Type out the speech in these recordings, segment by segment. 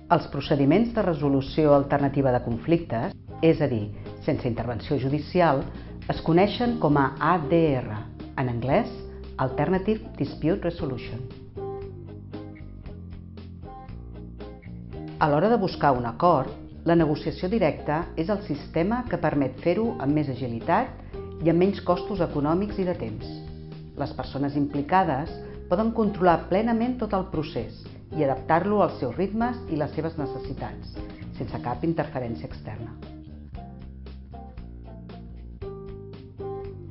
Els procediments de resolució alternativa de conflictes, és a dir, sense intervenció judicial, es coneixen com a ADR, en anglès Alternative Dispute Resolution. A l'hora de buscar un acord, la negociació directa és el sistema que permet fer-ho amb més agilitat i amb menys costos econòmics i de temps. Les persones implicades poden controlar plenament tot el procés i adaptar-lo als seus ritmes i les seves necessitats, sense cap interferència externa.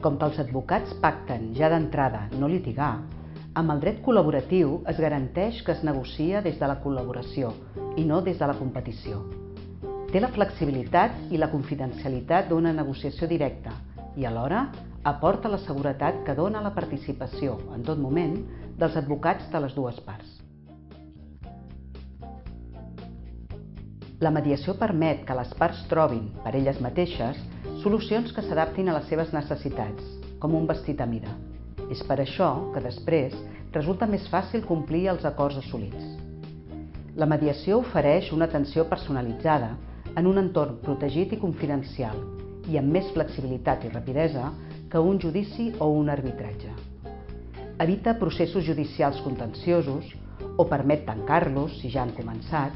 Com que els advocats pacten ja d'entrada no litigar, amb el dret col·laboratiu es garanteix que es negocia des de la col·laboració i no des de la competició. Té la flexibilitat i la confidencialitat d'una negociació directa i alhora aporta la seguretat que dona la participació, en tot moment, dels advocats de les dues parts. La mediació permet que les parts trobin, per elles mateixes, solucions que s'adaptin a les seves necessitats, com un vestit a mida. És per això que després resulta més fàcil complir els acords assolits. La mediació ofereix una atenció personalitzada en un entorn protegit i confidencial i amb més flexibilitat i rapidesa que un judici o un arbitratge. Evita processos judicials contenciosos o permet tancar-los, si ja han començat,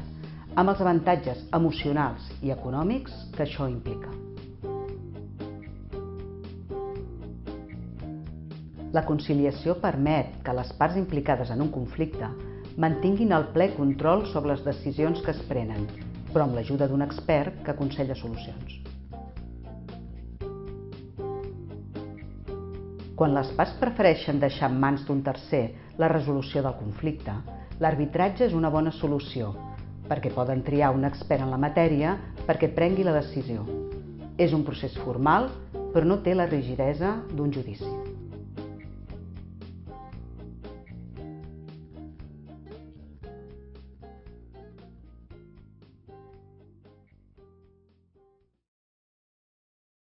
amb els avantatges emocionals i econòmics que això implica. La conciliació permet que les parts implicades en un conflicte mantinguin el ple control sobre les decisions que es prenen, però amb l'ajuda d'un expert que aconsella solucions. Quan les parts prefereixen deixar en mans d'un tercer la resolució del conflicte, l'arbitratge és una bona solució, perquè poden triar un expert en la matèria perquè prengui la decisió. És un procés formal, però no té la rigidesa d'un judici.